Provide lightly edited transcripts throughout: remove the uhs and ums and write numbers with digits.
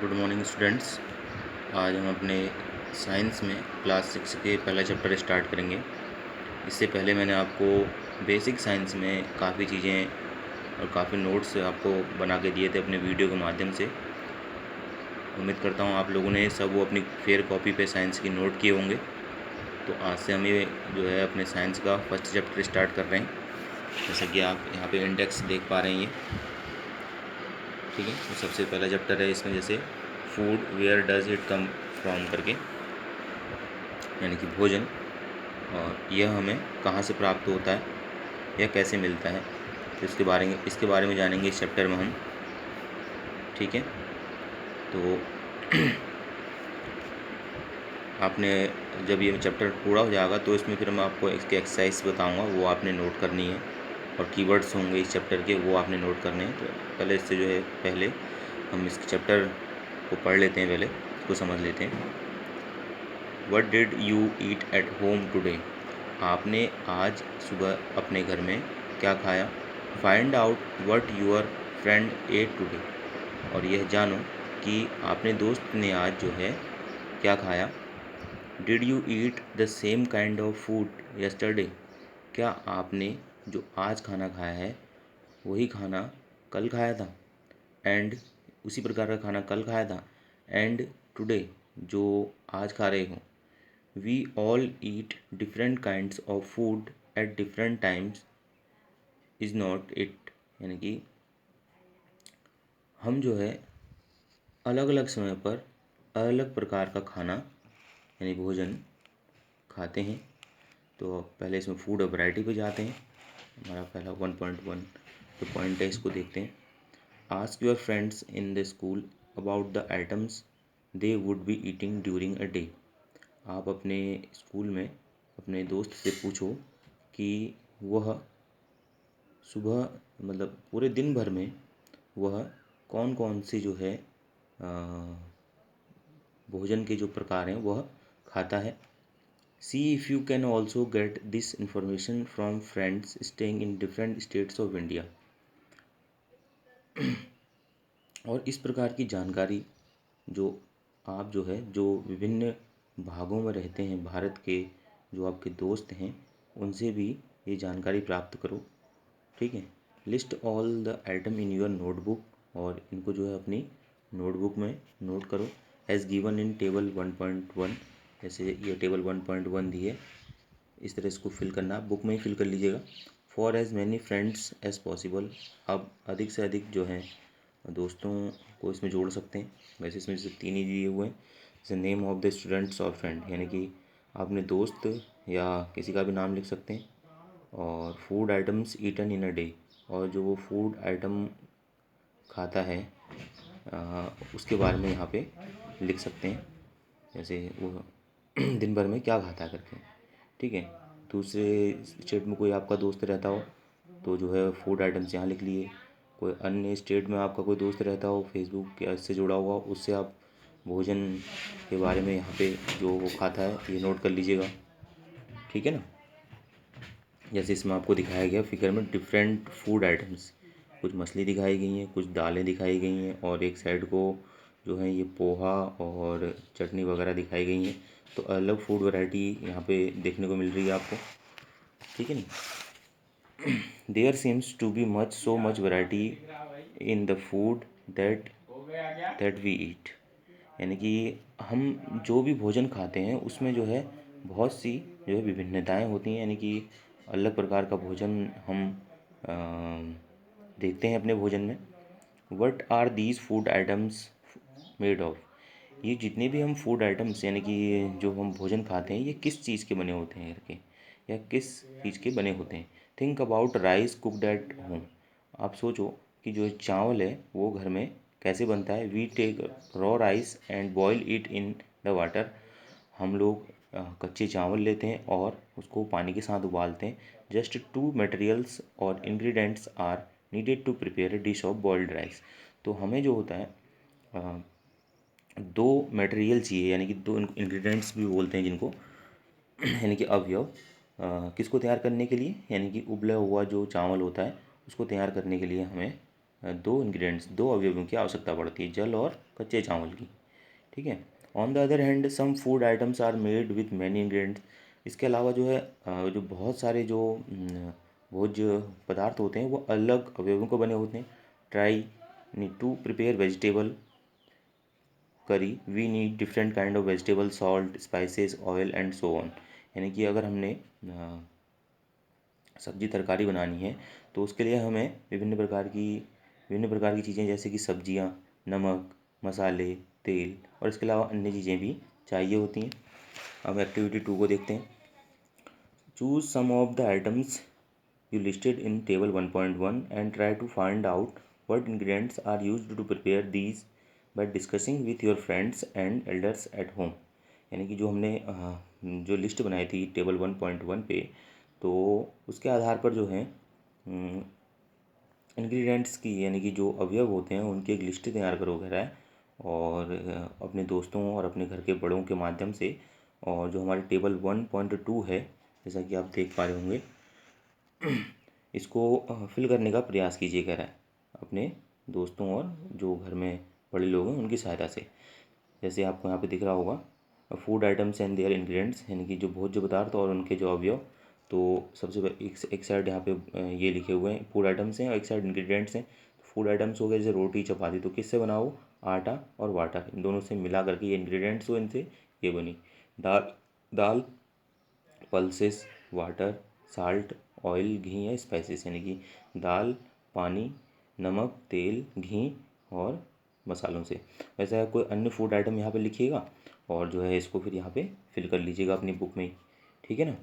Good morning students. आज हम अपने साइंस में क्लास 6 के पहला चैप्टर स्टार्ट करेंगे। इससे पहले मैंने आपको बेसिक साइंस में काफ़ी चीज़ें और काफ़ी नोट्स आपको बना के दिए थे अपने वीडियो के माध्यम से। उम्मीद करता हूँ आप लोगों ने सब वो अपनी फेयर कॉपी पे साइंस की नोट किए होंगे। तो आज से हम ये जो है अपने साइंस का फर्स्ट चैप्टर स्टार्ट कर रहे हैं। जैसा कि आप यहाँ पे इंडेक्स देख पा रहे हैं, ये ठीक है। तो सबसे पहला चैप्टर है इसमें, जैसे food where does it come from करके, यानी कि भोजन, और यह हमें कहाँ से प्राप्त होता है या कैसे मिलता है। तो इसके बारे में जानेंगे इस चैप्टर में हम, ठीक है। तो आपने जब ये चैप्टर पूरा हो जाएगा तो इसमें फिर मैं आपको इसके एक्सरसाइज बताऊंगा, वो आपने नोट करनी है, और कीवर्ड्स होंगे इस चैप्टर के, वो आपने नोट करने हैं। तो पहले इससे जो है पहले हम इस चैप्टर को पढ़ लेते हैं, पहले इसको समझ लेते हैं। What did you eat at home today? आपने आज सुबह अपने घर में क्या खाया? Find out what your friend ate today. और यह जानो कि आपने दोस्त ने आज जो है क्या खाया। Did you eat the same kind of food yesterday? क्या आपने जो आज खाना खाया है वही खाना कल खाया था? एंड उसी प्रकार का खाना कल खाया था। एंड टुडे, जो आज खा रहे हो। We all eat different kinds of food at different times, is not it. यानी कि हम जो है अलग अलग समय पर अलग अलग प्रकार का खाना यानी भोजन खाते हैं। तो पहले इसमें फूड और वैरायटी पे जाते हैं। हमारा पहला 1.1 जो पॉइंट है, इसको देखते हैं। Ask your friends in the school about the items they would be eating during a day. आप अपने स्कूल में अपने दोस्त से पूछो कि वह सुबह, मतलब पूरे दिन भर में, वह कौन कौन सी जो है भोजन के जो प्रकार हैं वह खाता है। सी if you can also get this information from friends staying in different states of India. और इस प्रकार की जानकारी जो आप जो है जो विभिन्न भागों में रहते हैं भारत के, जो आपके दोस्त हैं, उनसे भी ये जानकारी प्राप्त करो, ठीक है। List all the item in your notebook, और इनको जो है अपनी नोटबुक में नोट करो, एज गिवन इन टेबल 1.1। जैसे ये टेबल 1.1 दी है, इस तरह इसको फिल करना, बुक में ही फिल कर लीजिएगा। For as many friends as possible, अब अधिक से अधिक जो है दोस्तों को इसमें जोड़ सकते हैं। वैसे इसमें सिर्फ 3 ही दिए हुए हैं, जैसे नेम ऑफ द स्टूडेंट्स और फ्रेंड, यानी कि आपने दोस्त या किसी का भी नाम लिख सकते हैं। और food items eaten in a day, और जो वो फूड आइटम खाता है उसके बारे में यहाँ पे लिख सकते हैं, जैसे वो दिन भर में क्या खाता है करके, ठीक है। दूसरे स्टेट में कोई आपका दोस्त रहता हो तो जो है फूड आइटम्स यहाँ लिख लिए। कोई अन्य स्टेट में आपका कोई दोस्त रहता हो फेसबुक या इससे जुड़ा हुआ, उससे आप भोजन के बारे में यहाँ पे जो वो खाता है ये नोट कर लीजिएगा, ठीक है ना। जैसे इसमें आपको दिखाया गया फिगर में डिफरेंट फूड आइटम्स, कुछ मछली दिखाई गई हैं, कुछ दालें दिखाई गई हैं, और एक साइड को जो है ये पोहा और चटनी वगैरह दिखाई गई हैं। तो अलग फूड वैरायटी यहाँ पे देखने को मिल रही है आपको, ठीक है नहीं। There seems to be much variety in the food that we eat. यानी कि हम जो भी भोजन खाते हैं उसमें जो है बहुत सी जो है विभिन्नताएं होती हैं, यानी कि अलग प्रकार का भोजन हम देखते हैं अपने भोजन में। What are these food items made of, ये जितने भी हम फूड आइटम्स यानी कि जो हम भोजन खाते हैं ये किस चीज़ के बने होते हैं करके, या किस चीज़ के बने होते हैं। Think about rice cooked at home, आप सोचो कि जो चावल है वो घर में कैसे बनता है। We take raw rice and boil it in the water, हम लोग कच्चे चावल लेते हैं और उसको पानी के साथ उबालते हैं। जस्ट 2 मटेरियल्स और ingredients are needed to prepare a dish of boiled rice. तो हमें जो होता है 2 मटेरियल चाहिए, यानी कि 2 इंग्रेडिएंट्स भी बोलते हैं जिनको, यानी कि अवयव, किसको तैयार करने के लिए, यानी कि उबला हुआ जो चावल होता है उसको तैयार करने के लिए हमें दो इंग्रेडिएंट्स, दो अवयवों की आवश्यकता पड़ती है, जल और कच्चे चावल की। ठीक है। On the other hand some food items are made with many ingredients. इसके अलावा जो है जो बहुत सारे जो भोज्य पदार्थ होते हैं वो अलग अवयवों को बने होते हैं। Try need to prepare vegetable curry we need different kind of vegetable, salt, spices, oil and so on. यानी कि अगर हमने सब्जी तरकारी बनानी है तो उसके लिए हमें विभिन्न प्रकार की चीज़ें जैसे कि सब्जियां, नमक, मसाले, तेल और इसके अलावा अन्य चीज़ें भी चाहिए होती हैं। अब एक्टिविटी 2 को देखते हैं। Choose some of the items you listed in table 1.1 and try to find out what ingredients are used to prepare these by discussing with your friends and elders at home। यानी कि जो हमने जो list बनाई थी table 1.1 पे, तो उसके आधार पर जो है इंग्रेडिएंट्स की यानी कि जो अवयव होते हैं उनकी एक लिस्ट तैयार करो कह रहा है, और अपने दोस्तों और अपने घर के बड़ों के माध्यम से। और जो हमारे टेबल 1.2 है, जैसा कि आप देख पा रहे होंगे, इसको फिल करने का प्रयास कीजिए कह रहा है अपने दोस्तों और जो घर में बड़े लोग हैं उनकी सहायता से। जैसे आपको यहाँ पे दिख रहा होगा food items and their ingredients, यानी कि जो भोज्य पदार्थ और उनके जो अवयव। तो सबसे एक साइड यहाँ पे ये लिखे हुए हैं फूड आइटम्स हैं और एक साइड इंग्रेडिएंट्स हैं। फूड आइटम्स हो गए जैसे रोटी, चपाती, तो किससे बना हो? आटा और वाटर, इन दोनों से मिला करके ये इंग्रेडिएंट्स हो, इनसे ये बनी। दाल दाल पल्सेस, वाटर, साल्ट, ऑयल, घी या स्पाइसेस, यानी कि दाल, पानी, नमक, तेल, घी और मसालों से। वैसे कोई अन्य फूड आइटम यहाँ पे लिखिएगा और जो है इसको फिर यहाँ पे फिल कर लीजिएगा अपनी बुक में ही। ठीक है ना।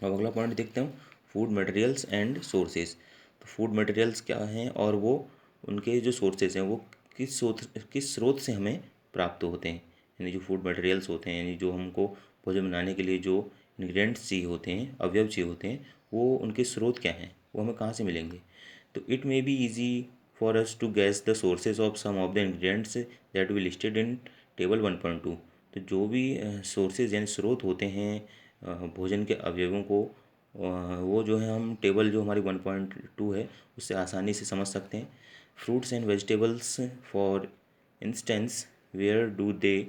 अब अगला पॉइंट देखते हैं, फूड मटेरियल्स एंड सोर्सेज। तो फूड मटेरियल्स क्या हैं और वो उनके जो सोर्सेज हैं वो किस स्रोत से हमें प्राप्त होते हैं। यानी जो फूड मटेरियल्स होते हैं, यानी जो हमको भोजन बनाने के लिए जो इंग्रेडिएंट्स चाहिए होते हैं, अवयव चाहिए होते हैं, वो उनके स्रोत क्या हैं, वो हमें कहाँ से मिलेंगे। तो it may be easy for us to guess the sources of some of the ingredients that we listed in table 1.2। तो जो भी सोर्सेज यानी स्रोत होते हैं भोजन के अवयवों को, वो जो है हम टेबल जो हमारी 1.2 है उससे आसानी से समझ सकते हैं। Fruits and vegetables for instance, where do they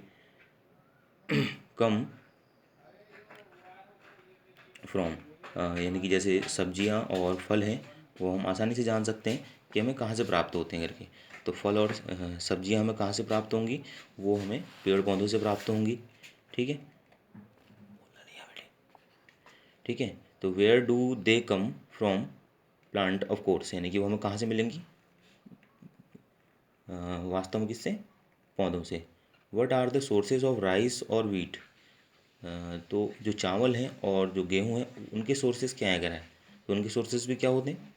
come from. यानी कि जैसे सब्जियां और फल हैं वो हम आसानी से जान सकते हैं कि हमें कहाँ से प्राप्त होते हैं करके। तो फल और सब्जियां हमें कहाँ से प्राप्त होंगी, वो हमें पेड़ पौधों से प्राप्त होंगी। ठीक है, ठीक है। तो where do they come from plant of course, यानी कि वो हमें कहाँ से मिलेंगी, वास्तव में किससे, पौधों से। What are the sources of rice और वीट। तो जो चावल हैं और जो गेहूँ हैं उनके सोर्सेज क्या है कह रहा है। तो उनके सोर्सेज भी क्या होते हैं,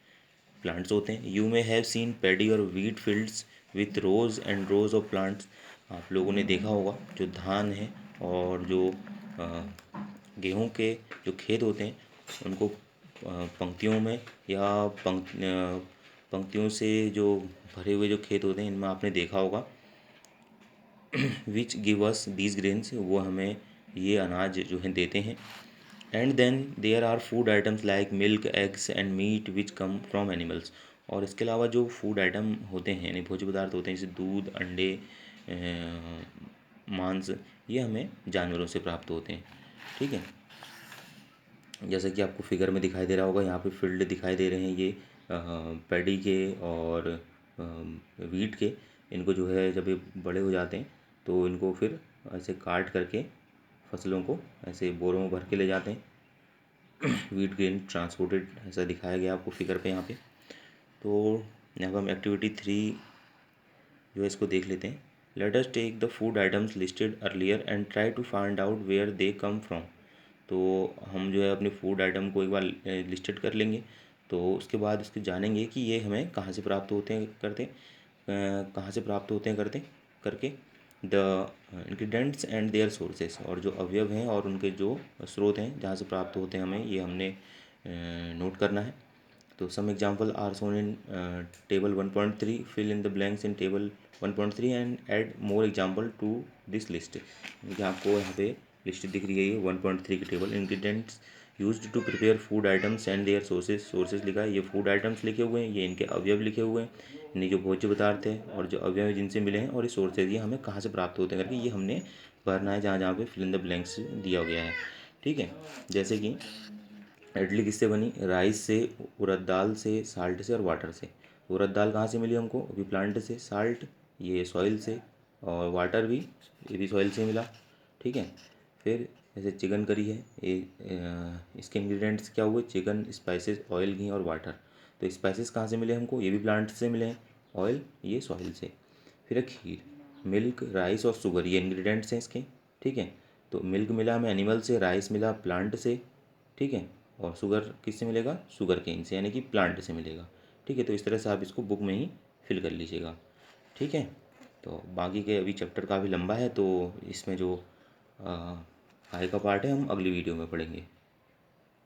प्लांट्स होते हैं। You may have seen paddy और wheat fields with rows and rows of plants. आप लोगों ने देखा होगा जो धान है और जो गेहूं के जो खेत होते हैं उनको पंक्तियों में या पंक्तियों से जो भरे हुए जो खेत होते हैं इनमें आपने देखा होगा which give us these grains, वो हमें ये अनाज जो है देते हैं। And then there are food items like milk, eggs and meat which come from animals. और इसके अलावा जो फूड आइटम होते हैं यानी भोज्य पदार्थ होते हैं जैसे दूध, अंडे, मांस, ये हमें जानवरों से प्राप्त होते हैं। ठीक है, जैसा कि आपको फिगर में दिखाई दे रहा होगा, यहाँ पे फील्ड दिखाई दे रहे हैं ये पैडी के और वीट के। इनको जो है जब ये बड़े हो जाते हैं तो इनको फिर ऐसे काट करके फसलों को ऐसे बोरों में भर के ले जाते हैं। वीट ग्रेन ट्रांसपोर्टेड, ऐसा दिखाया गया आपको फिगर पे यहाँ पे। तो यहाँ पर हम एक्टिविटी 3 जो है इसको देख लेते हैं। Let us take the food items listed earlier and try to find out where they come from. तो हम जो है अपने फूड आइटम को एक बार लिस्टेड कर लेंगे, तो उसके बाद उसके जानेंगे कि ये हमें कहाँ से प्राप्त होते हैं कहाँ से प्राप्त होते हैं करके the ingredients and their sources, और जो अवयव हैं और उनके जो स्रोत हैं जहाँ से प्राप्त होते हैं हमें, ये हमने नोट करना है। तो some example are shown in table 1.3, fill in the blanks in table 1.3 and add more example to this list. आपको यहाँ पे लिस्ट दिख रही है ये 1.3 की table. Ingredients used to prepare food items and their sources लिखा है। ये फूड आइटम्स लिखे हुए हैं, ये इनके अवयव लिखे हुए हैं, इन्हीं जो भोज्य पदार्थ है और जो अवयव है जिनसे मिले हैं, और ये सोर्सेज ये हमें कहाँ से प्राप्त होते हैं करके ये हमने भरना है, जहाँ जहाँ पे फिल इन द ब्लैंक्स दिया गया है। ठीक है, जैसे कि इडली किससे बनी, राइस से, उड़द दाल से, साल्ट से और वाटर से। उड़द दाल कहाँ से मिली हमको, अभी प्लांट से, साल्ट ये सॉइल से, और वाटर भी ये भी सॉइल से मिला। ठीक है, फिर जैसे चिकन करी है, ये इसके इंग्रेडिएंट्स क्या हुए, चिकन, स्पाइसेस, ऑयल, घी और वाटर। तो स्पाइसेस कहाँ से मिले हमको, ये भी प्लांट से मिले हैं, ऑयल ये सॉइल से। फिर है खीर, मिल्क, राइस और शुगर, ये इंग्रेडिएंट्स हैं इसके। ठीक है, तो मिल्क मिला हमें एनिमल से, राइस मिला प्लांट से। ठीक है, और शुगर किससे मिलेगा, शुगर केन से, यानी कि प्लांट से मिलेगा। ठीक है, तो इस तरह से आप इसको बुक में ही फिल कर लीजिएगा। ठीक है, तो बाकी के अभी चैप्टर काफ़ी लंबा है, तो इसमें जो आगे का पार्ट है हम अगली वीडियो में पढ़ेंगे।